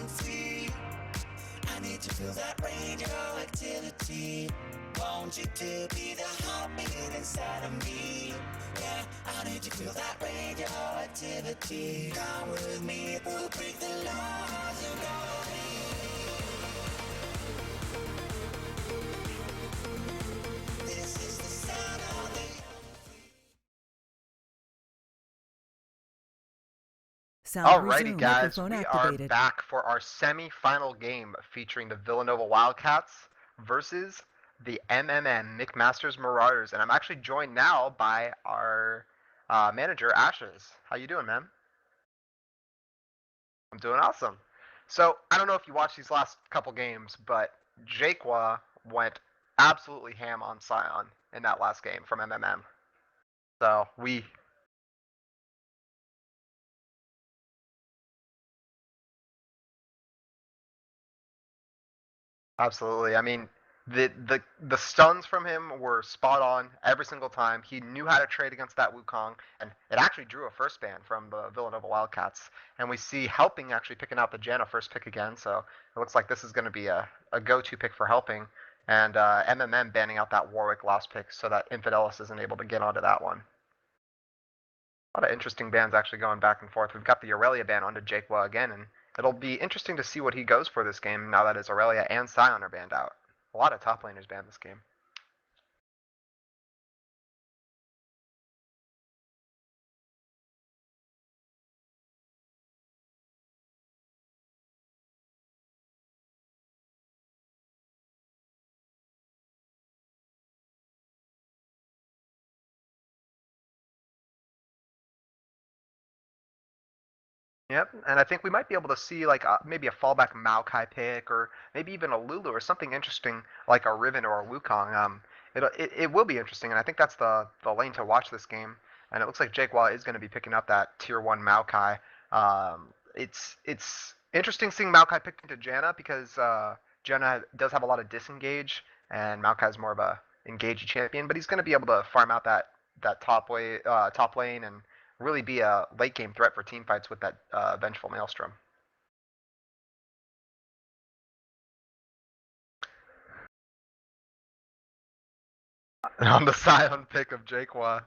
frequency. I need to feel that radioactivity. Want you to be the heartbeat inside of me. Yeah, I need to feel that radioactivity. Come with me, we'll break the laws of gravity. This is the sound of the Sound Alrighty, resumed. guys, Microphone we are activated. back for our semi-final game featuring the Villanova Wildcats versus the McMaster's Marauders, and I'm actually joined now by our manager, Ashes. How you doing, man? I'm doing awesome. So I don't know if you watched these last couple games, but Jakewa went absolutely ham on Scion in that last game from MMM. So we absolutely. I mean, the stuns from him were spot on every single time. He knew how to trade against that Wukong, and it actually drew a first ban from the Villanova Wildcats. And we see Helping actually picking out the Janna first pick again, so it looks like this is going to be a go-to pick for Helping. And MMM banning out that Warwick last pick so that Infidelis isn't able to get onto that one. A lot of interesting bans actually going back and forth. We've got the Aurelia ban onto Jakewa again, and it'll be interesting to see what he goes for this game now that his Aurelia and Scion are banned out. A lot of top laners banned this game. Yep, and I think we might be able to see like maybe a fallback Maokai pick, or maybe even a Lulu or something interesting like a Riven or a Wukong. It will be interesting, and I think that's the lane to watch this game. And it looks like Jake Wall is going to be picking up that tier one Maokai. It's interesting seeing Maokai picked into Janna because Janna does have a lot of disengage, and Maokai is more of a engagey champion, but he's going to be able to farm out that top lane and really be a late game threat for team fights with that Vengeful Maelstrom. On the Scion pick of Jakewa.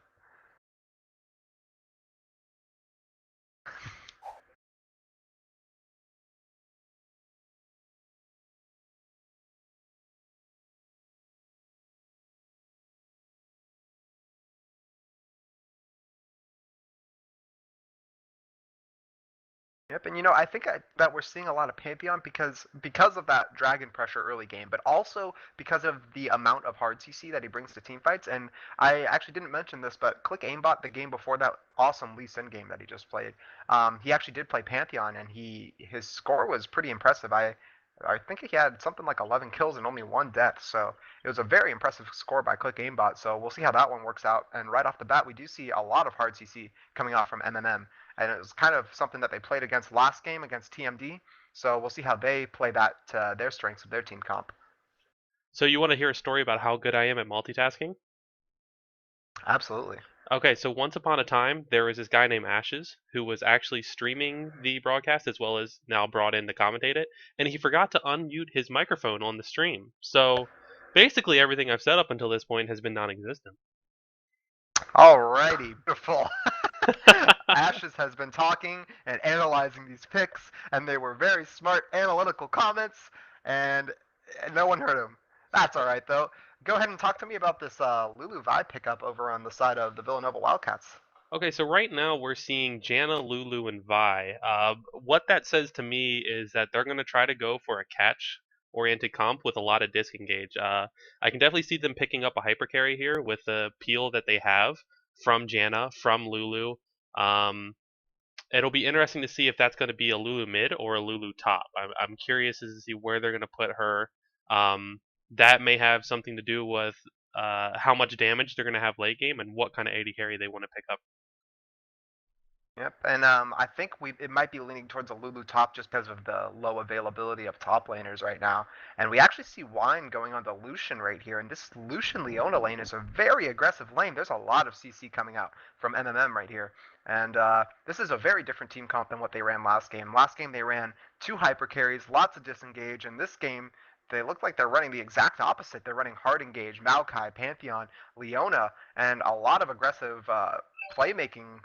Yep, and I think that we're seeing a lot of Pantheon because of that dragon pressure early game, but also because of the amount of hard CC that he brings to team fights. And I actually didn't mention this, but Click Aimbot, the game before that awesome Lee Sin game that he just played, he actually did play Pantheon, and his score was pretty impressive. I think he had something like 11 kills and only one death, so it was a very impressive score by Click Aimbot. So we'll see how that one works out. And right off the bat, we do see a lot of hard CC coming out from MMM. And it was kind of something that they played against last game against TMD. So we'll see how they play that to their strengths of their team comp. So you want to hear a story about how good I am at multitasking? Absolutely. Okay, so once upon a time, there was this guy named Ashes who was actually streaming the broadcast as well as now brought in to commentate it, and he forgot to unmute his microphone on the stream. So basically, everything I've said up until this point has been non existent. Alrighty, beautiful. Ashes has been talking and analyzing these picks, and they were very smart, analytical comments, and no one heard him. That's alright, though. Go ahead and talk to me about this Lulu Vi pickup over on the side of the Villanova Wildcats. Okay, so right now we're seeing Janna, Lulu, and Vi. What that says to me is that they're going to try to go for a catch-oriented comp with a lot of disengage. I can definitely see them picking up a hyper carry here with the peel that they have from Janna, from Lulu. Um, It'll be interesting to see if that's going to be a Lulu mid or a Lulu top. I'm curious as to see where they're going to put her. That may have something to do with how much damage they're going to have late game and what kind of AD carry they want to pick up. Yep, and I think it might be leaning towards a Lulu top just because of the low availability of top laners right now. And we actually see Wine going on to Lucian right here, and this Lucian Leona lane is a very aggressive lane. There's a lot of CC coming out from MMM right here. And this is a very different team comp than what they ran last game. Last game they ran 2 hyper carries, lots of disengage, and this game they look like they're running the exact opposite. They're running hard engage, Maokai, Pantheon, Leona, and a lot of aggressive playmaking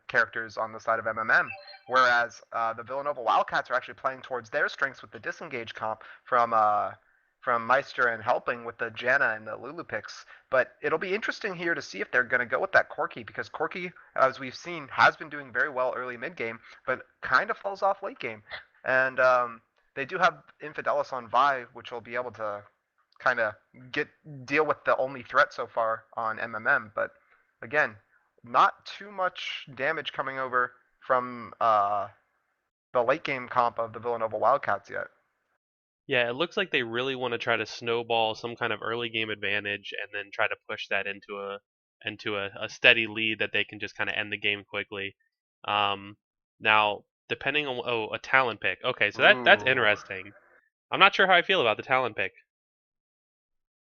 characters on the side of MMM, whereas the Villanova Wildcats are actually playing towards their strengths with the disengage comp from Meister and helping with the Janna and the Lulu picks. But it'll be interesting here to see if they're going to go with that Corki, because Corki, as we've seen, has been doing very well early mid game, but kind of falls off late game. And they do have Infidelis on Vi, which will be able to kind of deal with the only threat so far on MMM. But again, not too much damage coming over from the late game comp of the Villanova Wildcats yet. Yeah, it looks like they really want to try to snowball some kind of early game advantage and then try to push that into a steady lead that they can just kind of end the game quickly. Now, depending on a talent pick. Okay, so that's Ooh. interesting. I'm not sure how I feel about the talent pick.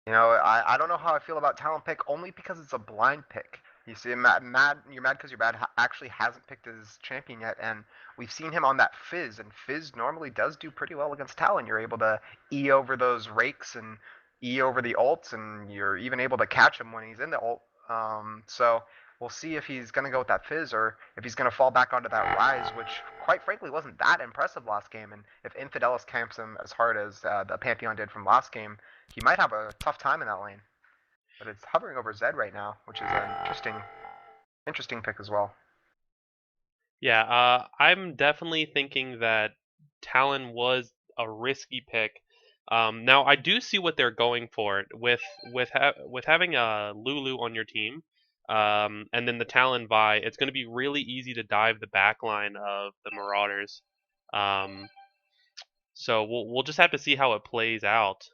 You know, I don't know how I feel about talent pick only because it's a blind pick. You see, you're mad because your bad actually hasn't picked his champion yet, and we've seen him on that Fizz, and Fizz normally does do pretty well against Talon. You're able to E over those rakes and E over the ults, and you're even able to catch him when he's in the ult. So we'll see if he's going to go with that Fizz or if he's going to fall back onto that Rise, which quite frankly wasn't that impressive last game. And if Infidelis camps him as hard as the Pantheon did from last game, he might have a tough time in that lane. But it's hovering over Zed right now, which is an interesting pick as well. Yeah, I'm definitely thinking that Talon was a risky pick. Now I do see what they're going for with having a Lulu on your team, and then the Talon Vi. It's going to be really easy to dive the back line of the Marauders. Um, so we'll just have to see how it plays out.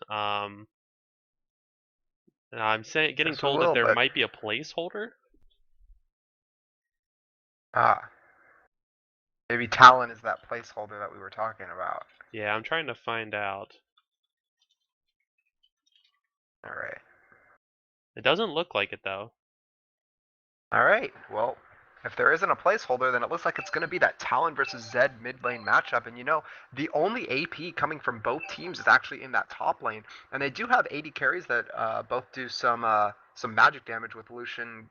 I'm getting Just a told that little there bit. might be a placeholder. Maybe Talon is that placeholder that we were talking about. Yeah, I'm trying to find out. All right. It doesn't look like it though. All right. Well, if there isn't a placeholder, then it looks like it's going to be that Talon versus Zed mid lane matchup. And you know, the only AP coming from both teams is actually in that top lane. And they do have 80 carries that both do some magic damage with Lucian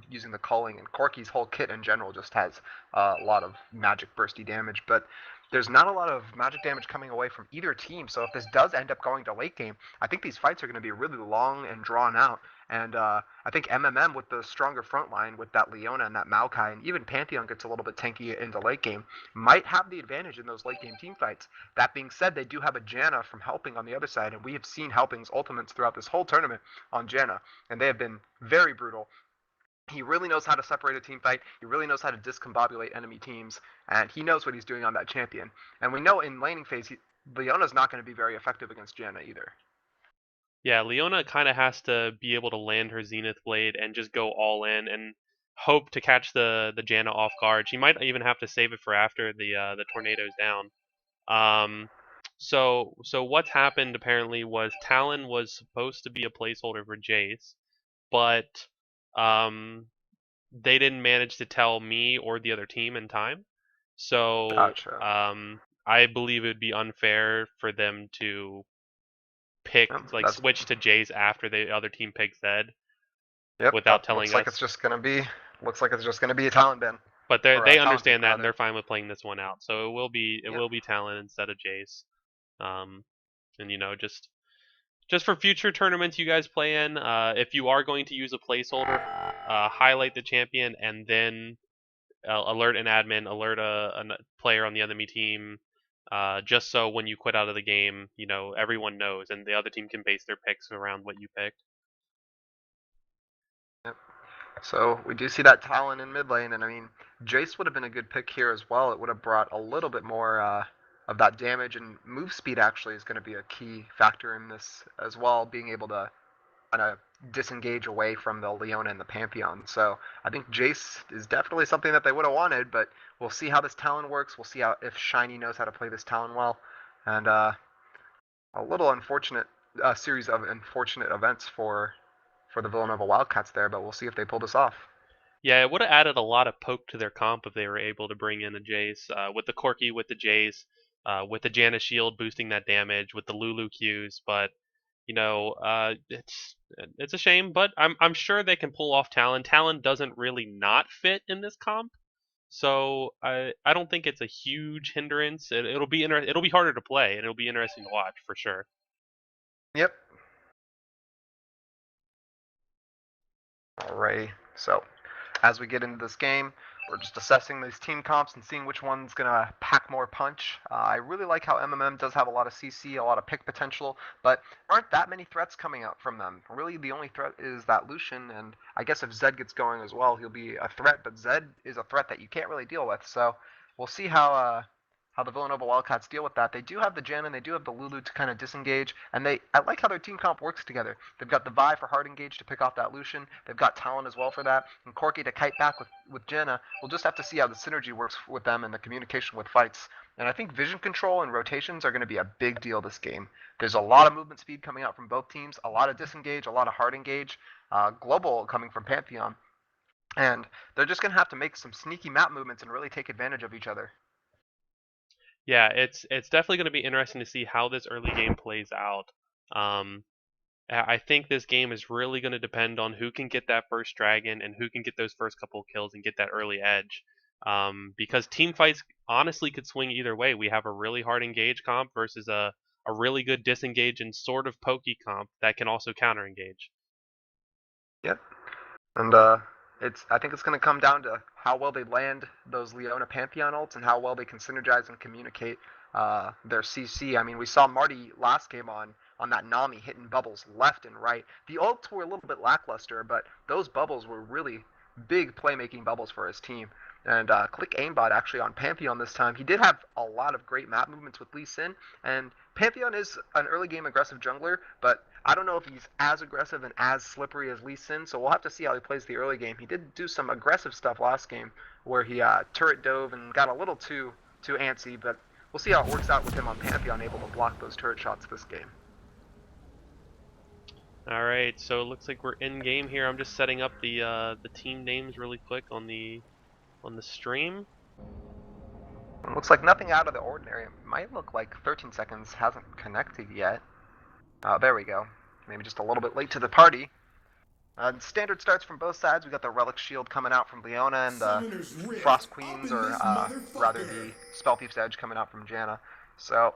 using the culling. And Corki's whole kit in general just has a lot of magic bursty damage. But there's not a lot of magic damage coming away from either team. So if this does end up going to late game, I think these fights are going to be really long and drawn out. And I think MMM with the stronger front line with that Leona and that Maokai, and even Pantheon gets a little bit tanky into late game, might have the advantage in those late game team fights. That being said, they do have a Janna from helping on the other side, and we have seen helping's ultimates throughout this whole tournament on Janna, and they have been very brutal. He really knows how to separate a team fight. He really knows how to discombobulate enemy teams, and he knows what he's doing on that champion. And we know in laning phase, Leona's not going to be very effective against Janna either. Yeah, Leona kind of has to be able to land her Zenith Blade and just go all in and hope to catch the Janna off guard. She might even have to save it for after the tornado's down. So what's happened apparently was Talon was supposed to be a placeholder for Jace, but they didn't manage to tell me or the other team in time. So Gotcha. I believe it would be unfair for them to pick That's switch to Jace after the other team picks Zed Yep, without that telling looks like us. it's just gonna be a talent bin. But Or a they talent understand pick that and they're rather. fine with playing this one out. So it Yep. will be Talon instead of Jace. And just for future tournaments you guys play in, if you are going to use a placeholder, highlight the champion and then alert an admin, alert a player on the enemy team, just so when you quit out of the game, everyone knows and the other team can base their picks around what you picked. Yep. So we do see that Talon in mid lane, and I mean, Jace would have been a good pick here as well. It would have brought a little bit more of that damage, and move speed actually is going to be a key factor in this as well. Being able to to disengage away from the Leona and the Pantheon. So I think Jace is definitely something that they would have wanted, but we'll see how this Talon works. We'll see how if Shiny knows how to play this Talon well. And a little unfortunate series of unfortunate events for the Villanova Wildcats there, but we'll see if they pull this off. Yeah, it would have added a lot of poke to their comp if they were able to bring in the Jace, with the Corki, with the Jace, with the Janna Shield boosting that damage, with the Lulu Qs. But it's a shame. But I'm sure they can pull off Talon. Talon doesn't really not fit in this comp, so I don't think it's a huge hindrance. It'll be it'll be harder to play, and it'll be interesting to watch for sure. Yep. Alrighty. So as we get into this game, we're just assessing these team comps and seeing which one's going to pack more punch. I really like how MMM does have a lot of CC, a lot of pick potential, but there aren't that many threats coming out from them. Really, the only threat is that Lucian, and I guess if Zed gets going as well, he'll be a threat, but Zed is a threat that you can't really deal with, so we'll see how the Villanova Wildcats deal with that. They do have the Jen and they do have the Lulu to kind of disengage, and I like how their team comp works together. They've got the Vi for hard engage to pick off that Lucian. They've got Talon as well for that, and Corki to kite back with Jenna. We'll just have to see how the synergy works with them and the communication with fights. And I think vision control and rotations are going to be a big deal this game. There's a lot of movement speed coming out from both teams, a lot of disengage, a lot of hard engage, global coming from Pantheon. And they're just going to have to make some sneaky map movements and really take advantage of each other. Yeah, it's definitely going to be interesting to see how this early game plays out. I think this game is really going to depend on who can get that first dragon and who can get those first couple of kills and get that early edge. Because team fights honestly could swing either way. We have a really hard engage comp versus a really good disengage and sort of pokey comp that can also counter engage. Yep. And I think it's going to come down to how well they land those Leona Pantheon ults and how well they can synergize and communicate their CC. I mean, we saw Marty last game on that Nami hitting bubbles left and right. The ults were a little bit lackluster, but those bubbles were really big playmaking bubbles for his team. And Click Aimbot actually on Pantheon this time, he did have a lot of great map movements with Lee Sin, and Pantheon is an early game aggressive jungler, but I don't know if he's as aggressive and as slippery as Lee Sin, so we'll have to see how he plays the early game. He did do some aggressive stuff last game, where he turret dove and got a little too antsy, but we'll see how it works out with him on Pantheon, able to block those turret shots this game. All right, so it looks like we're in game here. I'm just setting up the team names really quick on the stream. It looks like nothing out of the ordinary. It might look like 13 seconds hasn't connected yet. There we go. Maybe just a little bit late to the party. Standard starts from both sides. We got the Relic Shield coming out from Leona and the Frost Queens, or rather the Spell Thief's Edge coming out from Janna. So,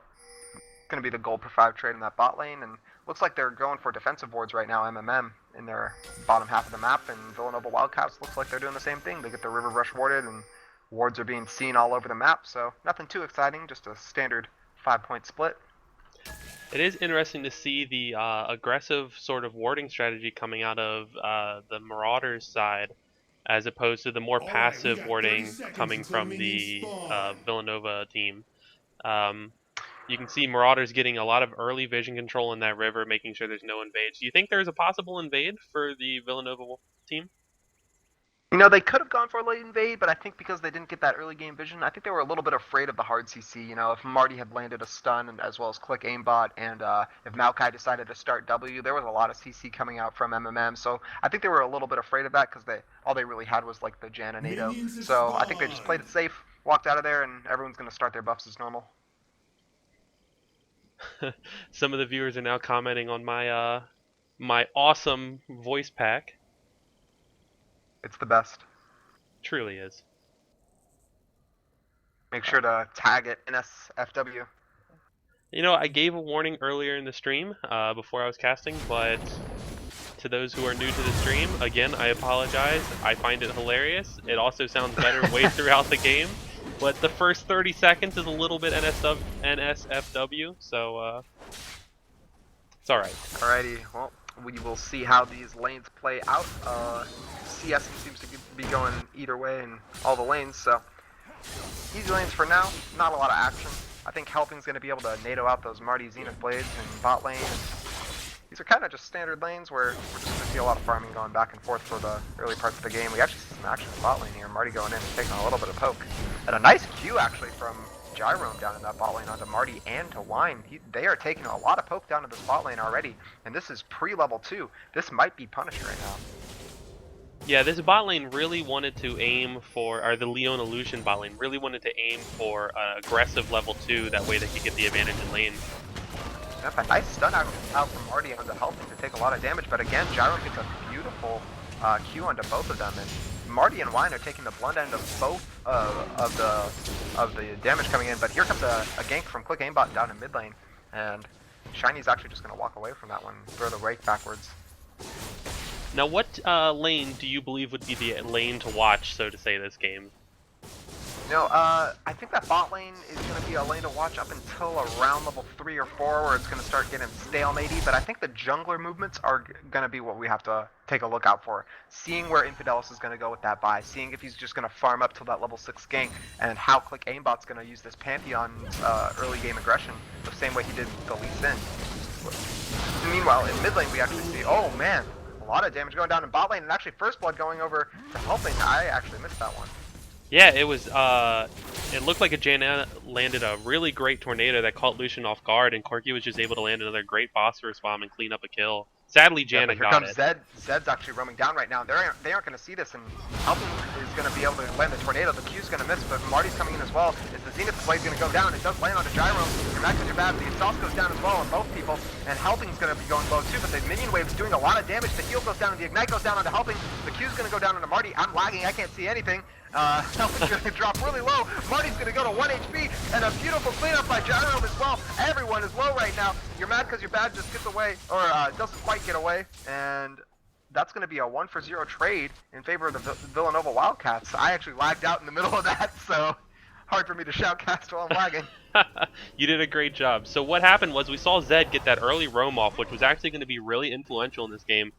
going to be the gold per 5 trade in that bot lane, and looks like they're going for defensive wards right now, MMM, in their bottom half of the map, and Villanova Wildcats looks like they're doing the same thing. They get the River Rush warded, and wards are being seen all over the map, so nothing too exciting, just a standard 5-point split. It is interesting to see the aggressive sort of warding strategy coming out of the Marauders side, as opposed to the more passive warding coming from the Villanova team. You can see Marauders getting a lot of early vision control in that river, making sure there's no invades. Do you think there's a possible invade for the Villanova team? You know, they could have gone for a late invade, but I think because they didn't get that early game vision, I think they were a little bit afraid of the hard CC. You know, if Marty had landed a stun, and as well as Click Aimbot, and if Maokai decided to start W, there was a lot of CC coming out from MMM. So I think they were a little bit afraid of that because all they really had was like the Jan and Nado. So I think they just played it safe, walked out of there, and everyone's going to start their buffs as normal. Some of the viewers are now commenting on my my awesome voice pack. It's the best. Truly is. Make sure to tag it NSFW. You know, I gave a warning earlier in the stream before I was casting, but to those who are new to the stream, again, I apologize. I find it hilarious. It also sounds better way throughout the game, but the first 30 seconds is a little bit NSFW, so it's alright. Alrighty, well, we will see how these lanes play out. CS seems to be going either way in all the lanes, so easy lanes for now, not a lot of action. I think Helping's going to be able to NATO out those Marty Zenith Blades in bot lane. these are kind of just standard lanes where we're just going to see a lot of farming going back and forth for the early parts of the game. We actually see some action in the bot lane here. Marty going in and taking a little bit of poke. And a nice Q actually from Gyrome down in that bot lane onto Marty and to Wine. They are taking a lot of poke down to this bot lane already. And this is pre-level 2. This might be Punisher right now. Yeah, this bot lane really wanted to aim for, or the Leona Lucian bot lane really wanted to aim for aggressive level 2. That way they could get the advantage in lane. Yep, a nice stun out from Marty onto helping to take a lot of damage, but again, Gyrome gets a beautiful Q onto both of them, and Marty and Wine are taking the blunt end of both of the damage coming in. But here comes a gank from Click Aimbot down in mid lane, and Shiny's actually just going to walk away from that one, throw the rake backwards. Now, what lane do you believe would be the lane to watch, so to say, this game? No, I think that bot lane is going to be a lane to watch up until around level 3 or 4 where it's going to start getting stalematey, but I think the jungler movements are going to be what we have to take a look out for. Seeing where Infidelis is going to go with that buy, seeing if he's just going to farm up till that level 6 gank, and how Click Aimbot's going to use this Pantheon's early game aggression the same way he did the Lee Sin. Meanwhile, in mid lane we actually see, oh man, a lot of damage going down in bot lane, and actually First Blood going over to helping. I actually missed that one. Yeah, it was, it looked like a Janna landed a really great tornado that caught Lucian off guard, and Corki was just able to land another great phosphorus bomb and clean up a kill. Sadly, Janna got it. Here comes Zed. Zed's actually roaming down right now. They aren't going to see this, and Helping is going to be able to land the tornado. The Q's going to miss, but Marty's coming in as well. As the Zenith blade's going to go down, it does land on the Gyrome. Your Max is your bad. The exhaust goes down as well on both people, and Helping's going to be going low too, but the minion wave's doing a lot of damage. The heal goes down, and the ignite goes down onto Helping. The Q's going to go down onto Marty. I'm lagging. I can't see anything. Helping's going to drop really low. Marty's going to go to 1 HP, and a beautiful cleanup by Gyrome as well. Everyone is low right now. You're mad because your bad just gets away, or doesn't quite get away, and that's going to be a 1-for-0 trade in favor of the Villanova Wildcats. I actually lagged out in the middle of that, so hard for me to shoutcast while I'm lagging. You did a great job. So what happened was we saw Zed get that early roam off, which was actually going to be really influential in this game.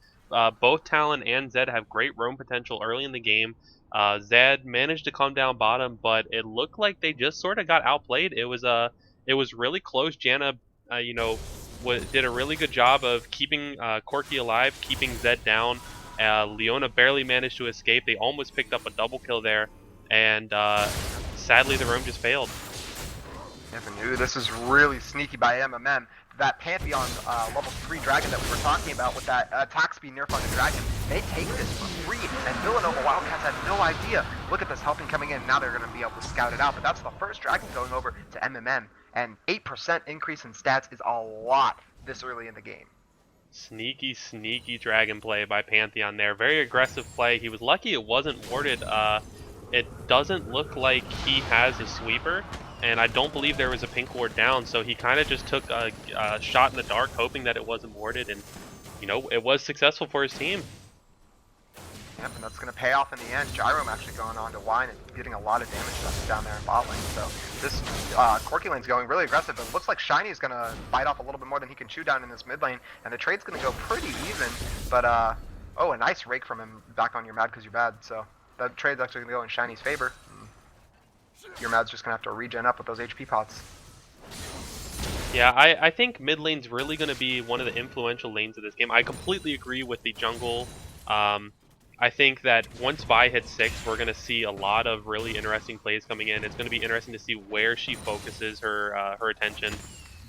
Both Talon and Zed have great roam potential early in the game. Zed managed to come down bottom, but it looked like they just sort of got outplayed. It was really close. Janna, did a really good job of keeping Corki alive, keeping Zed down. Leona barely managed to escape. They almost picked up a double kill there, and sadly the roam just failed. Never knew. This is really sneaky by MMM. That Pantheon level 3 dragon that we were talking about with that attack speed nerf on the dragon, they take this for free, and Villanova Wildcats had no idea. Look at this Helping coming in. Now they're going to be able to scout it out, but that's the first dragon going over to MMM, and 8% increase in stats is a lot this early in the game. Sneaky dragon play by Pantheon there. Very aggressive play. He was lucky it wasn't warded. It doesn't look like he has a sweeper, and I don't believe there was a pink ward down, so he kind of just took a shot in the dark, hoping that it wasn't warded, and it was successful for his team. Yep, and that's going to pay off in the end. Gyrome actually going on to Wine and getting a lot of damage down there in bot lane. So this Corki lane's going really aggressive. It looks like Shiny's going to bite off a little bit more than he can chew down in this mid lane, and the trade's going to go pretty even. But oh, a nice rake from him back on your mad because you're bad. So that trade's actually going to go in Shiny's favor. Your mad's just going to have to regen up with those HP pots. Yeah, I think mid lane's really going to be one of the influential lanes of this game. I completely agree with the jungle. I think that once Vi hits 6, we're going to see a lot of really interesting plays coming in. It's going to be interesting to see where she focuses her attention.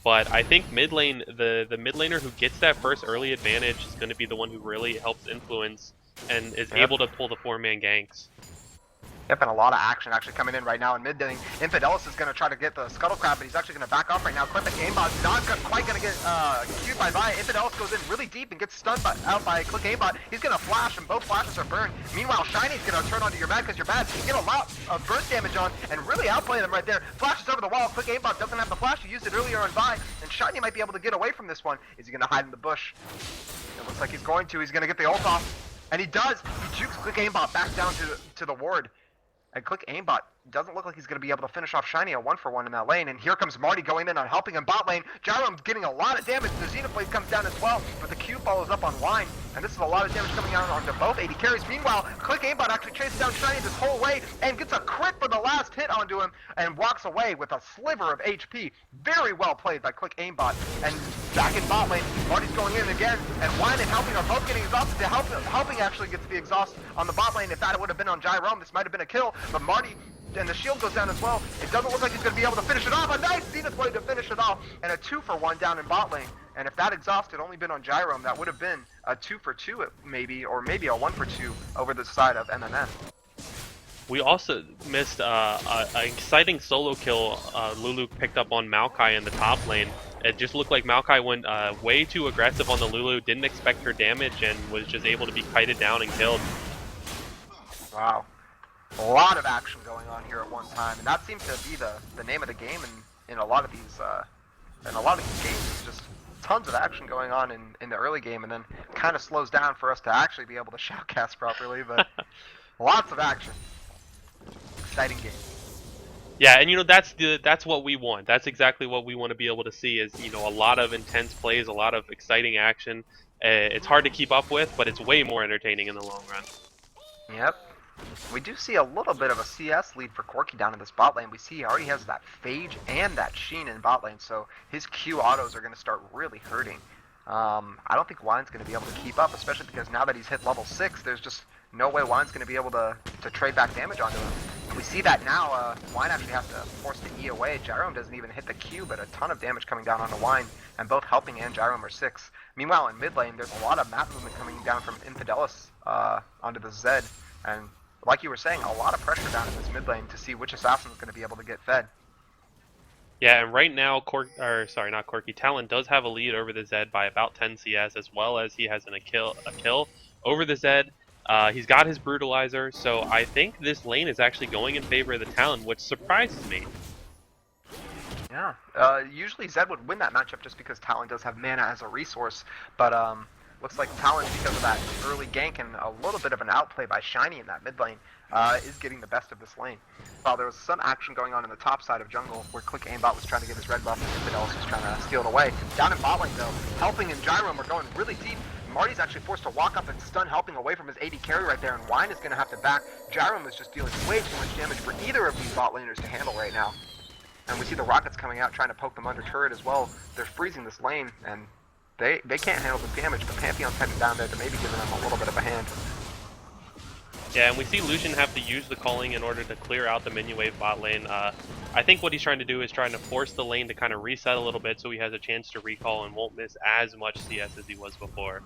But I think mid lane, the mid laner who gets that first early advantage is going to be the one who really helps influence and is able to pull the 4-man ganks. Yep, and a lot of action actually coming in right now in mid lane. Infidelis is going to try to get the Scuttle Crab, but he's actually going to back off right now. Clip Aimbot not quite going to get queued by Vi. Infidelis goes in really deep and gets stunned out by Click Aimbot. He's going to flash, and both flashes are burned. Meanwhile, Shiny's going to turn onto your bad because you're bad. Get a lot of burst damage on and really outplay them right there. Flashes over the wall. Click Aimbot doesn't have the flash. He used it earlier on Vi, and Shiny might be able to get away from this one. Is he going to hide in the bush? It looks like he's going to. He's going to get the ult off, and he does. He jukes Click Aimbot back down to the ward. And Click Aimbot doesn't look like he's going to be able to finish off Shiny a 1-for-1 in that lane. And here comes Marty going in on Helping in bot lane. Gyrome's getting a lot of damage. The Xenoblade comes down as well, but the Q follows up on Wine. And this is a lot of damage coming out onto both AD carries. Meanwhile, Click Aimbot actually chases down Shiny this whole way and gets a crit for the last hit onto him and walks away with a sliver of HP. Very well played by Click Aimbot. And back in bot lane, Marty's going in again, and Wine and Helping are both getting exhausted. Helping actually gets the exhaust on the bot lane. If that would have been on Jerome, this might have been a kill, but Marty and the shield goes down as well. It doesn't look like he's going to be able to finish it off. A nice Zenith Blade to finish it off, and a 2-for-1 down in bot lane. And if that exhaust had only been on Jerome, that would have been a 2-for-2 maybe, or maybe a 1-for-2 over the side of MMM. We also missed an exciting solo kill Lulu picked up on Maokai in the top lane. It just looked like Maokai went way too aggressive on the Lulu, didn't expect her damage, and was just able to be kited down and killed. Wow. A lot of action going on here at one time, and that seems to be the name of the game in a lot of these games. Just tons of action going on in the early game, and then kind of slows down for us to actually be able to shoutcast properly, but lots of action. Exciting game. Yeah, and that's what we want. That's exactly what we want to be able to see is, a lot of intense plays, a lot of exciting action. It's hard to keep up with, but it's way more entertaining in the long run. Yep. We do see a little bit of a CS lead for Corki down in this bot lane. We see he already has that Phage and that Sheen in bot lane, so his Q autos are going to start really hurting. I don't think Wine's going to be able to keep up, especially because now that he's hit level 6, there's just no way Wine's going to be able to trade back damage onto him. And we see that now, Wine actually has to force the E away. Jerome doesn't even hit the Q, but a ton of damage coming down onto Wine, and both Helping and Jerome are 6. Meanwhile, in mid lane, there's a lot of map movement coming down from Infidelis onto the Zed, and like you were saying, a lot of pressure down in this mid lane to see which assassin is going to be able to get fed. Yeah, and right now, Talon does have a lead over the Zed by about 10 CS, as well as he has a kill over the Zed. He's got his Brutalizer, so I think this lane is actually going in favor of the Talon, which surprises me. Yeah, usually Zed would win that matchup just because Talon does have mana as a resource, but looks like Talon, because of that early gank and a little bit of an outplay by Shiny in that mid lane, is getting the best of this lane. While there was some action going on in the top side of jungle, where Click Aimbot was trying to get his red buff and Infidelis was trying to steal it away. Down in bot lane though, Helping and Jerome are going really deep. Marty's actually forced to walk up and stun Helping away from his AD carry right there, and Wine is going to have to back. Jerome is just dealing way too much damage for either of these bot laners to handle right now. And we see the Rockets coming out trying to poke them under turret as well. They're freezing this lane, and they can't handle the damage, but Pantheon's heading down there to maybe giving them a little bit of a hand. Yeah, and we see Lucian have to use the calling in order to clear out the minion wave bot lane. I think what he's trying to do is trying to force the lane to kind of reset a little bit so he has a chance to recall and won't miss as much CS as he was before.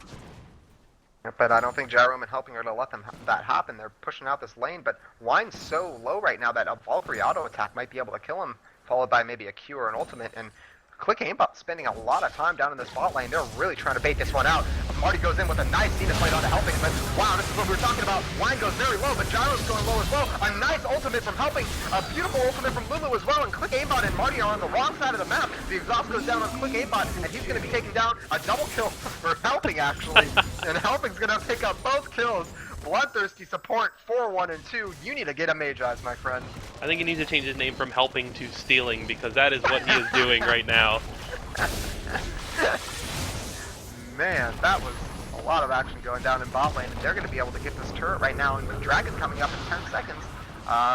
But I don't think Jerome and Helping are going to let that happen. They're pushing out this lane, but Wine's so low right now that a Valkyrie auto attack might be able to kill him, followed by maybe a Q or an ultimate, and Click Aimbot spending a lot of time down in this bot lane. They're really trying to bait this one out. Marty goes in with a nice Zenith Blade onto Helping, but wow, this is what we were talking about. Wine goes very low, but Gyro's going low as well. A nice ultimate from Helping, a beautiful ultimate from Lulu as well, and Click Aimbot and Marty are on the wrong side of the map. The exhaust goes down on Click Aimbot, and he's going to be taking down a double kill for Helping, actually. And Helping's going to pick up both kills. Bloodthirsty support 4, 1, and 2. You need to get a Mage Eyes, my friend. I think he needs to change his name from Helping to Stealing, because that is what he is doing right now. Man, that was a lot of action going down in bot lane, and they're going to be able to get this turret right now, and with Dragon coming up in 10 seconds,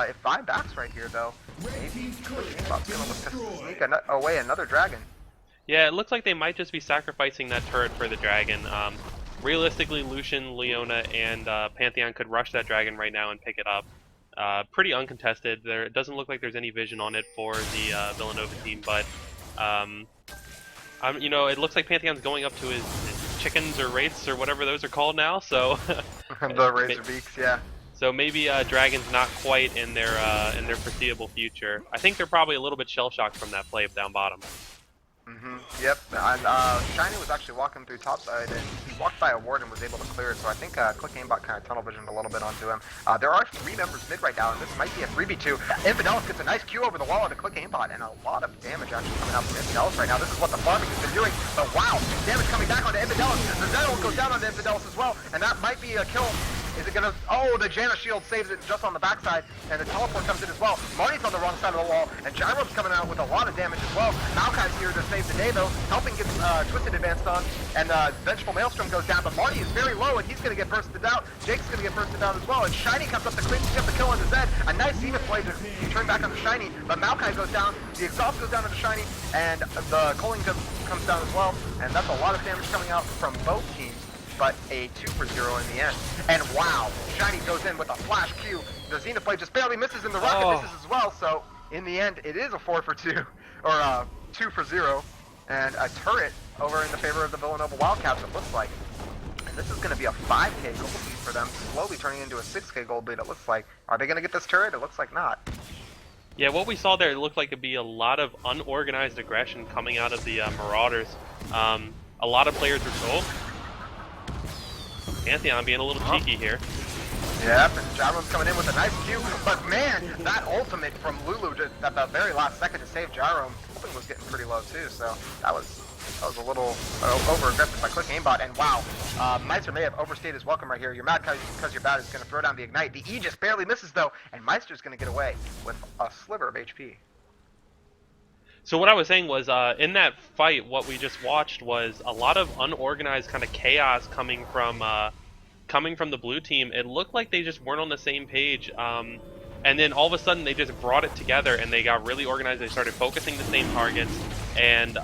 if Vi backs right here, though, maybe Aimbot's going to sneak away another Dragon. Yeah, it looks like they might just be sacrificing that turret for the Dragon. Realistically, Lucian, Leona, and Pantheon could rush that Dragon right now and pick it up. Pretty uncontested. It doesn't look like there's any vision on it for the Villanova team, but it looks like Pantheon's going up to his chickens or wraiths or whatever those are called now. So the Razor Beaks, yeah. So maybe Dragon's not quite in their foreseeable future. I think they're probably a little bit shell shocked from that play down bottom. Yep, and Shiny was actually walking through topside, and he walked by a ward and was able to clear it, so I think Click Aimbot kind of tunnel visioned a little bit onto him. There are 3 members mid right now, and this might be a 3v2. Infidelis gets a nice Q over the wall into Click Aimbot, and a lot of damage actually coming out from Infidelis right now. This is what the farming has been doing, but wow, damage coming back onto Infidelis. The Zed ult goes down onto Infidelis as well, and that might be a kill Is it gonna? Oh, the Janna shield saves it just on the backside, and the teleport comes in as well. Marty's on the wrong side of the wall, and Gyrome's coming out with a lot of damage as well. Maokai's here to save the day though, helping get Twisted advanced on, and Vengeful Maelstrom goes down, but Marty is very low, and he's gonna get bursted out. Jake's gonna get bursted out as well, and Shiny comes up to clean up the kill on the Zed. A nice Zenith blade to turn back on the Shiny, but Maokai goes down. The exhaust goes down to the Shiny, and the Culling comes down as well, and that's a lot of damage coming out from both teams, but a 2-for-0 in the end. And wow, Shiny goes in with a flash Q. The Zenith blade just barely misses, and the rocket misses as well, so in the end, it is a 4-for-2, or 2-for-0, and a turret over in the favor of the Villanova Wildcats, it looks like. And this is going to be a 5k gold lead for them, slowly turning into a 6k gold lead, it looks like. Are they going to get this turret? It looks like not. Yeah, what we saw there, it looked like it'd be a lot of unorganized aggression coming out of the Marauders. A lot of players were told. Pantheon being a little cheeky here. Yep, and Gyrome's coming in with a nice Q, but man, that ultimate from Lulu just at the very last second to save Gyrome, Open was getting pretty low too, so that was a little over-aggressive by Click Aimbot, and wow, Meister may have overstayed his welcome right here. You're mad because you're bad is going to throw down the Ignite. The E just barely misses though, and Meister's going to get away with a sliver of HP. So what I was saying was, in that fight, what we just watched was a lot of unorganized kind of chaos coming from the blue team. It looked like they just weren't on the same page, and then all of a sudden they just brought it together and they got really organized. They started focusing the same targets, and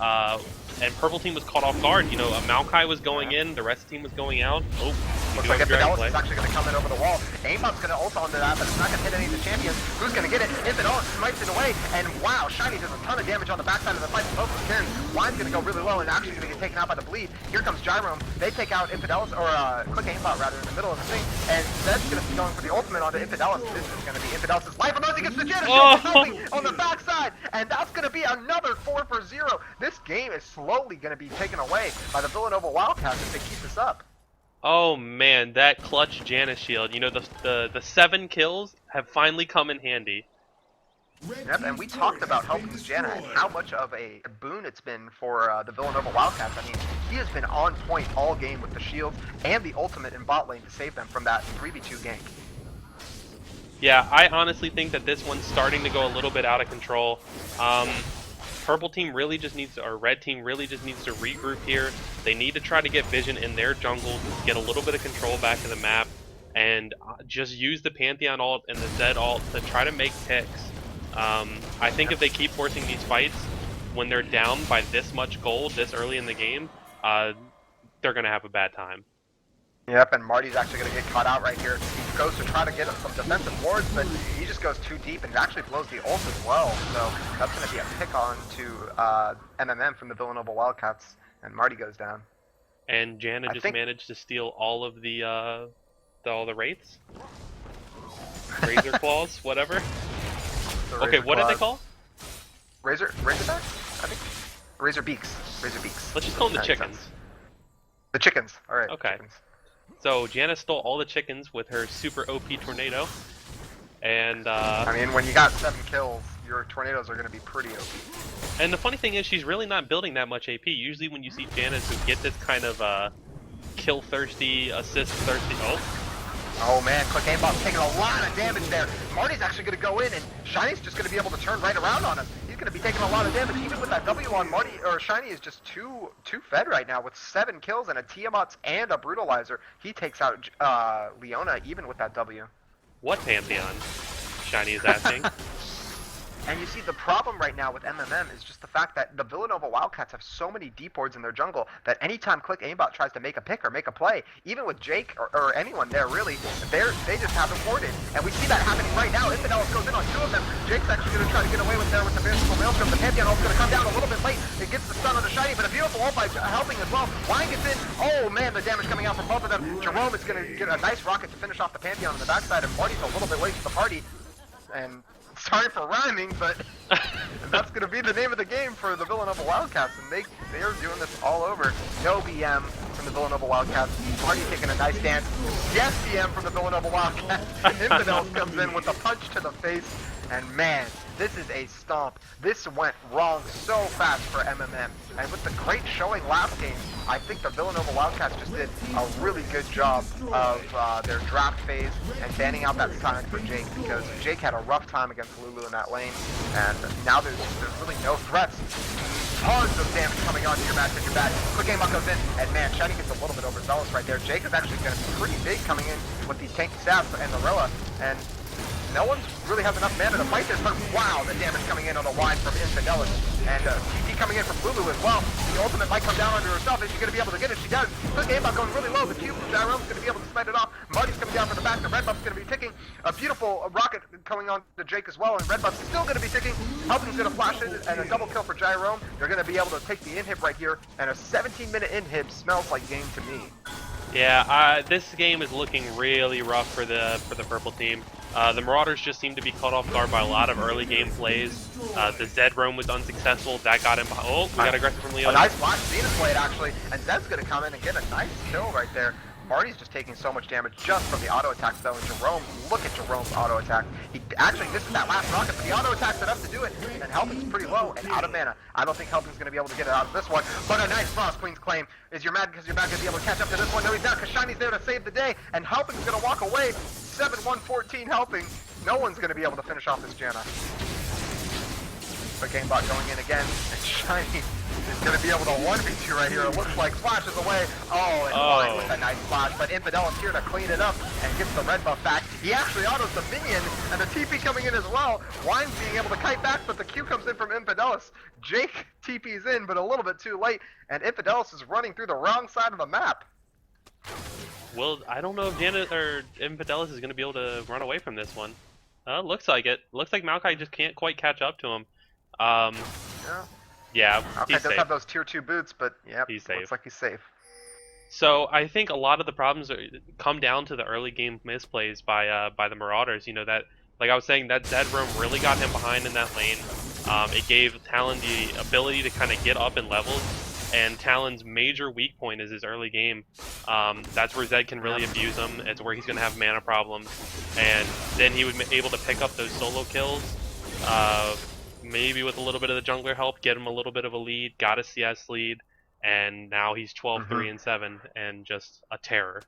purple team was caught off guard. You know, Maokai was going in, the rest of the team was going out. Oh, looks like Infidelis is actually going to come in over the wall. Aimbot's going to ult onto that, but it's not going to hit any of the champions. Who's going to get it? Infidelis smites it away, and wow, Shiny does a ton of damage on the backside of the fight. Both of them. Wine's going to go really low and actually going to get taken out by the bleed. Here comes Gyrome. They take out Infidelis, or Click Aimbot rather, in the middle of the thing, and Zed's going to be going for the ultimate onto Infidelis. This is going to be Infidelis' life, and he gets the Janna on the backside, and that's going to be another 4-for-0. This game is slowly going to be taken away by the Villanova Wildcats if they keep this up. Oh man, that clutch Janna shield. You know, the 7 kills have finally come in handy. Yep, and we talked about helping Janna and how much of a boon it's been for the Villanova Wildcats. I mean, he has been on point all game with the shields and the ultimate in bot lane to save them from that 3v2 gank. Yeah, I honestly think that this one's starting to go a little bit out of control. Purple team really just needs to, or red team really just needs to regroup here. They need to try to get vision in their jungle, get a little bit of control back to the map, and just use the Pantheon ult and the Zed ult to try to make picks. I think if they keep forcing these fights when they're down by this much gold this early in the game, they're going to have a bad time. Yep, and Marty's actually going to get caught out right here. He goes to try to get some defensive wards, but he just goes too deep and actually blows the ult as well. So that's going to be a pick on to MMM from the Villanova Wildcats, and Marty goes down. And Janna just managed to steal all of the all the wraiths, razor claws, whatever. Okay, what did they call? Razor backs? I think razor beaks. Razor beaks. Let's just call them the chickens. The chickens. All right. Okay. Chickens. So Janna stole all the chickens with her super OP tornado, and I mean, when you got 7 kills, your tornadoes are going to be pretty OP. And the funny thing is, she's really not building that much AP. Usually, when you see Jannas who get this kind of kill thirsty, assist thirsty. Oh man, Click Aimbot's taking a lot of damage there. Marty's actually going to go in, and Shiny's just going to be able to turn right around on him. He's going to be taking a lot of damage, even with that W on Marty, or Shiny is just too fed right now with 7 kills and a Tiamat's and a Brutalizer. He takes out Leona even with that W. What Pantheon? Shiny is asking. And you see, the problem right now with MMM is just the fact that the Villanova Wildcats have so many deep wards in their jungle that anytime Click Aimbot tries to make a pick or make a play, even with Jake or anyone there really, they just haven't warded. And we see that happening right now. Infidelis goes in on 2 of them. Jake's actually going to try to get away with there with the Vengeful Maelstrom. The Pantheon ult's going to come down a little bit late. It gets the stun on the Shiny, but a beautiful ult by helping as well. Wine gets in. Oh man, the damage coming out from both of them. Jerome is going to get a nice rocket to finish off the Pantheon on the backside, and Marty's a little bit late to the party. And sorry for rhyming, but that's going to be the name of the game for the Villanova Wildcats, and they are doing this all over. No BM from the Villanova Wildcats. Marty taking a nice dance. Yes, BM from the Villanova Wildcats. Infidelis comes in with a punch to the face, And man, this is a stomp. This went wrong so fast for MMM. And with the great showing last game, I think the Villanova Wildcats just did a really good job of their draft phase and banning out that Sonic for Jake, because Jake had a rough time against Lulu in that lane, and now there's really no threats. Tons of damage coming onto your match, Quick aimbot goes in, and man, Shiny gets a little bit overzealous right there. Jake is actually going to be pretty big coming in with these tanky stabs and the Rilla, and no one really has enough mana to fight this, but wow, the damage coming in on the line from Infidelis, and TP coming in from Lulu as well. The ultimate might come down onto herself. Is she going to be able to get it? She does. Quick aimbot going really low. The Cube from Gyrome's going to be able to smite it off. Marty's coming down from the back. The red buff's going to be ticking. A beautiful rocket coming on to Jake as well, and red buff's still going to be ticking. Helping's going to flash in, and a double kill for Gyrome. They're going to be able to take the inhib right here, and a 17-minute inhib smells like game to me. Yeah, this game is looking really rough for the purple team. The Marauders just seem to be caught off guard by a lot of early game plays. The Zed roam was unsuccessful. That got him. Oh, we got aggressive from Leo. A nice flash Venus blade actually, and Zed's going to come in and get a nice kill right there. Marty's just taking so much damage just from the auto attacks though, and Jerome, look at Jerome's auto attack. He actually misses that last rocket, but the auto attack's enough to do it, and Helping's pretty low and out of mana. I don't think Helping's going to be able to get it out of this one, but a nice Frost Queen's claim. Is you're mad because you're not going to be able to catch up to this one? No, he's not, because Shiny's there to save the day, and Helping's going to walk away. 7-1-14 Helping. No one's going to be able to finish off this Janna. But Gamebot going in again, and Shiny is going to be able to 1v2 right here. It looks like flashes away. Oh, and Line with a nice flash, but Infidelis here to clean it up and gets the red buff back. He actually autos the minion, and the TP coming in as well. Wine's being able to kite back, but the Q comes in from Infidelis. Jake TP's in, but a little bit too late, and Infidelis is running through the wrong side of the map. Well, I don't know if Janet or Infidelis is going to be able to run away from this one. Looks like it. Looks like Maokai just can't quite catch up to him. Yeah, okay, he's does safe. have those tier 2 boots, but yeah, He's safe. looks like he's safe. So I think a lot of the problems come down to the early game misplays by the Marauders. You know, that, like I was saying, that Zed roam really got him behind in that lane. It gave Talon the ability to kind of get up in levels, and Talon's major weak point is his early game. That's where Zed can really abuse him. It's where he's going to have mana problems, and then he would be able to pick up those solo kills. Maybe with a little bit of the jungler help, get him a little bit of a lead, got a CS lead, and now he's 12-3-7 and just a terror.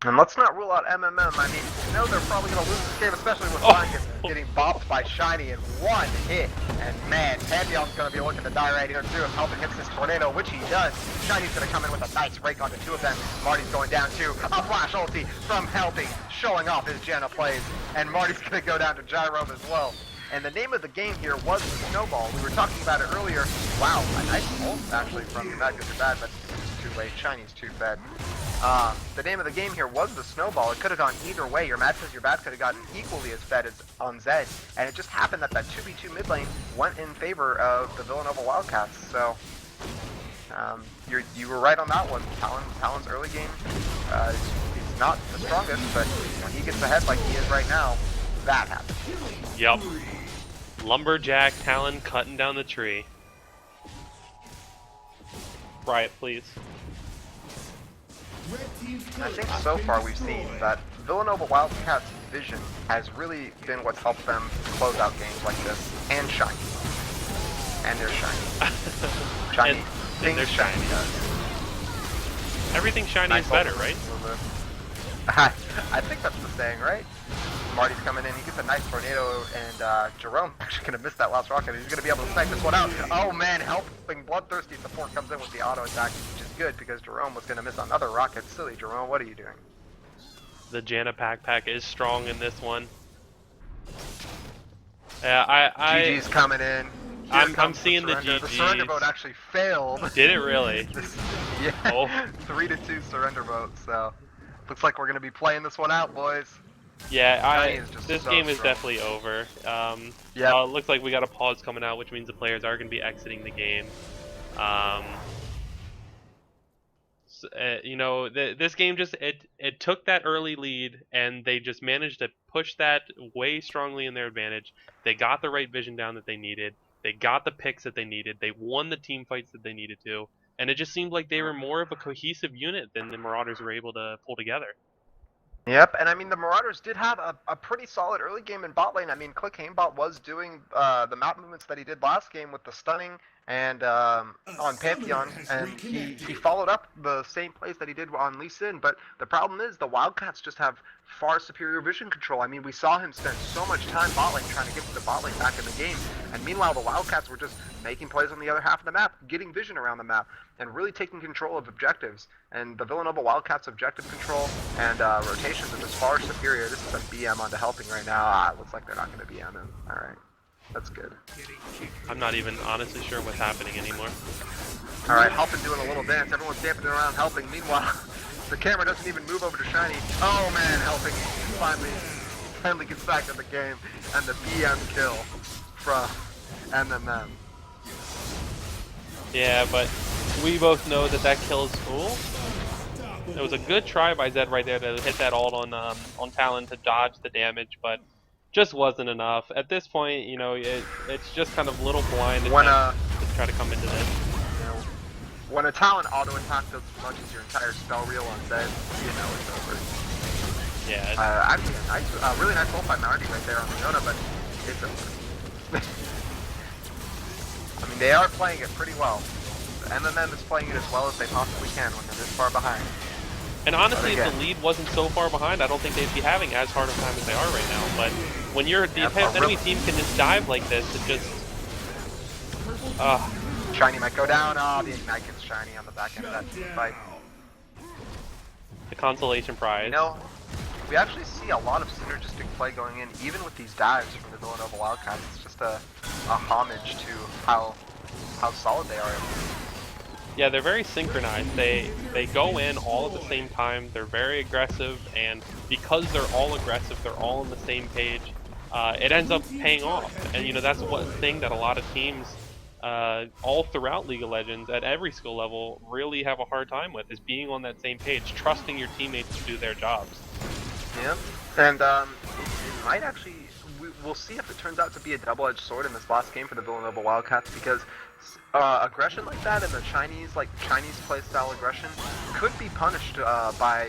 And let's not rule out MMM. I mean, you know they're probably going to lose this game, especially with Ryan getting bopped by Shiny in one hit. And man, Pantheon's going to be looking to die right here too if Helping hits this tornado, which he does. Shiny's going to come in with a nice rake onto two of them. Marty's going down too. A flash ulti from Helping, showing off his Janna plays. And Marty's going to go down to Gyrome as well. And the name of the game here was the Snowball. We were talking about it earlier. Wow, a nice ult actually from You're Mad Because You're Bad, but it's too late. Shiny's too fed. The name of the game here was the Snowball. It could have gone either way. You're Mad Because You're Bad could have gotten equally as fed as on Zed. And it just happened that 2v2 mid lane went in favor of the Villanova Wildcats. So, you were right on that one. Talon's early game is not the strongest, but when he gets ahead like he is right now, that happens. Yep. Lumberjack Talon cutting down the tree. Riot, please. I think so far we've seen that Villanova Wildcats' vision has really been what's helped them close out games like this, and Shiny. And they're Shiny. Shiny. and they're Shiny does. Everything Shiny Nice is better, ult. right? I think that's the saying, right? Marty's coming in, he gets a nice tornado, and Jerome's actually going to miss that last rocket. He's going to be able to snipe this one out. Oh man, Helping Bloodthirsty support comes in with the auto attack, which is good because Jerome was going to miss another rocket. Silly Jerome, what are you doing? The Janna Pack is strong in this one. Yeah, GG's coming in. I'm seeing the surrender. GGs. The surrender vote actually failed. Did it really? Yeah. Oh. 3-2 surrender vote, so looks like we're going to be playing this one out, boys. Yeah, this so game is strong. definitely over. Yeah. It looks like we got a pause coming out, which means the players are going to be exiting the game. You know, this game just it took that early lead, and they just managed to push that way strongly in their advantage. They got the right vision down that they needed. They got the picks that they needed. They won the team fights that they needed to, and it just seemed like they were more of a cohesive unit than the Marauders were able to pull together. Yep, and I mean the Marauders did have a pretty solid early game in bot lane. I mean Click Aimbot was doing the map movements that he did last game with the stunning and on Pantheon, and he followed up the same plays that he did on Lee Sin. But the problem is the Wildcats just have far superior vision control. I mean we saw him spend so much time bot lane trying to get the bot lane back in the game, and meanwhile the Wildcats were just making plays on the other half of the map, getting vision around the map, and really taking control of objectives. And the Villanova Wildcats' objective control and rotations are just far superior. This is a BM onto helping right now. It looks like they're not going to BM him. Alright, that's good. I'm not even honestly sure what's happening anymore. Alright, helping doing a little dance. Everyone's dancing around helping. Meanwhile, the camera doesn't even move over to Shiny. Oh man, helping finally gets back in the game. And the BM kill from MMM. Yeah, but we both know that kill is cool. It was a good try by Zed right there to hit that ult on Talon to dodge the damage, but just wasn't enough. At this point, you know, it's just kind of little blind When to try to come into this. you know, when a Talon auto attack does as much as your entire spell reel on Zed, you know it's over. Yeah. Actually, a really nice ult by Marty right there on Leona, but it's over. I mean, they are playing it pretty well. MMM is playing it as well as they possibly can when they're this far behind. And honestly, if the lead wasn't so far behind, I don't think they'd be having as hard of a time as they are right now. But when the enemy team can just dive like this, it just... Shiny might go down. The Ignite gets Shiny on the back end of that fight. The consolation prize. You know, we actually see a lot of synergistic play going in, even with these dives from the Villanova Wildcats. It's just a homage to how solid they are. Yeah, they're very synchronized. They go in all at the same time. They're very aggressive, and because they're all aggressive, they're all on the same page. It ends up paying off, and you know that's one thing that a lot of teams, all throughout League of Legends, at every skill level, really have a hard time with, is being on that same page, trusting your teammates to do their jobs. Yeah, and it might actually. We'll see if it turns out to be a double-edged sword in this last game for the Villanova Wildcats, because aggression like that and the Chinese playstyle aggression could be punished by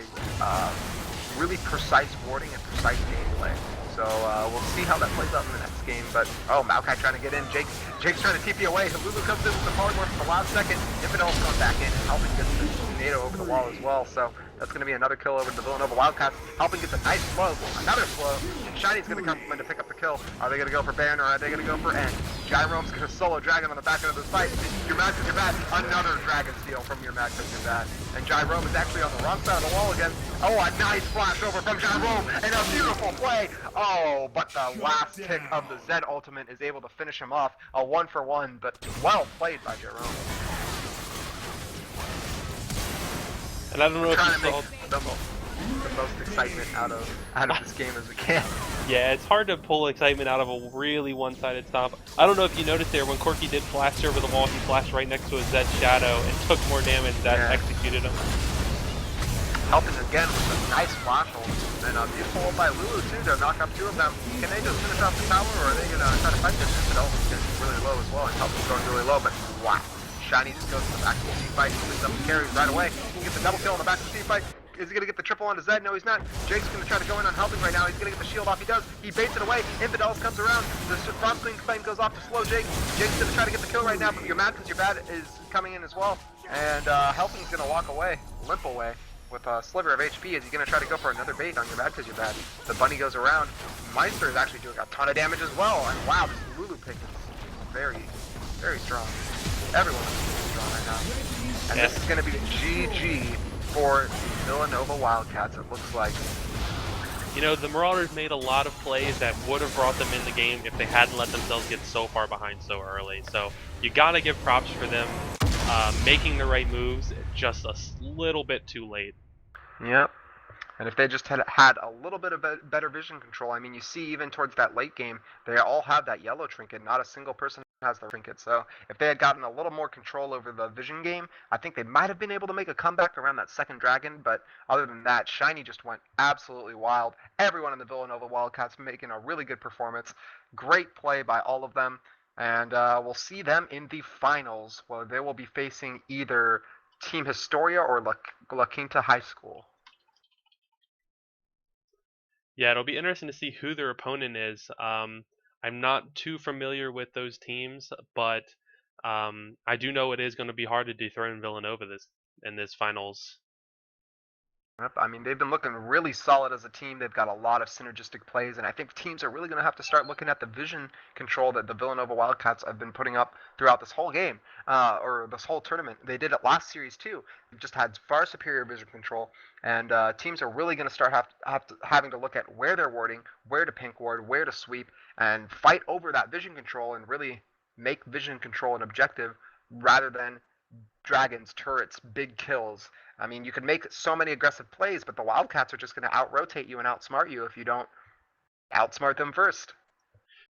really precise warding and precise gameplay. So we'll see how that plays out in the next game. But Maokai trying to get in. Jake's trying to TP away. Lulu comes in with the polymorph at the last second. Infidel's going back in and helping get the tornado over the wall as well. So that's going to be another kill over the Villanova Wildcats. Helping get the nice slow, another slow, and Shiny's going to come in to pick up the kill. Are they going to go for Baron or are they going to go for End? Gyrome's going to solo Dragon on the back end of this fight. Your mad because you're bad. Another Dragon steal from your mad because you're bad. And Gyrome is actually on the wrong side of the wall again. Oh, a nice flash over from Gyrome and a beautiful play. Oh, but the last tick of the Zed ultimate is able to finish him off. A 1-for-1, but well played by Gyrome. And I don't know if Trying you to saw make the most excitement out of this game as we can. Yeah, it's hard to pull excitement out of a really one-sided stomp. I don't know if you noticed there, when Corky did flash over the wall, he flashed right next to a Zed shadow and took more damage that executed him. Helping again with a nice flash hold. And a beautiful hold by Lulu too to knock up two of them. Can they just finish off the tower or are they going to try to fight this? Infidel's getting really low as well and Helping's going really low, but wow. Shiny just goes to the back of the team fight, picks up the carries right away. He gets a double kill on the back of the team fight. Is he going to get the triple onto Zed? No, he's not. Jake's going to try to go in on Helping right now. He's going to get the shield off. He does. He baits it away. Infidels comes around. The From Queen claim goes off to slow Jake. Jake's going to try to get the kill right now, but You're Mad Because You're Bad is coming in as well. And Helping's going to walk away, limp away, with a sliver of HP. Is he going to try to go for another bait on You're Mad Because You're Bad? The bunny goes around. McMaster is actually doing a ton of damage as well. And wow, this Lulu pick is very, very strong. Everyone's really strong right now. And this is going to be GG for Villanova Wildcats, it looks like. You know, the Marauders made a lot of plays that would have brought them in the game if they hadn't let themselves get so far behind so early. So you gotta give props for them making the right moves, just a little bit too late. Yep. And if they just had a little bit of better vision control, I mean, you see even towards that late game, they all have that yellow trinket. Not a single person has the trinket. So if they had gotten a little more control over the vision game, I think they might have been able to make a comeback around that second dragon. But other than that, Shiny just went absolutely wild. Everyone in the Villanova Wildcats making a really good performance. Great play by all of them. And we'll see them in the finals, where they will be facing either Team Historia or La Quinta High School. Yeah, it'll be interesting to see who their opponent is. I'm not too familiar with those teams, but I do know it is going to be hard to dethrone Villanova in this finals. Yep, I mean, they've been looking really solid as a team. They've got a lot of synergistic plays, and I think teams are really going to have to start looking at the vision control that the Villanova Wildcats have been putting up throughout this whole game, or this whole tournament. They did it last series too. They've just had far superior vision control, and teams are really going to start having to look at where they're warding, where to pink ward, where to sweep, and fight over that vision control and really make vision control an objective rather than dragons, turrets, big kills. I mean, you could make so many aggressive plays, but the Wildcats are just going to out-rotate you and outsmart you if you don't outsmart them first.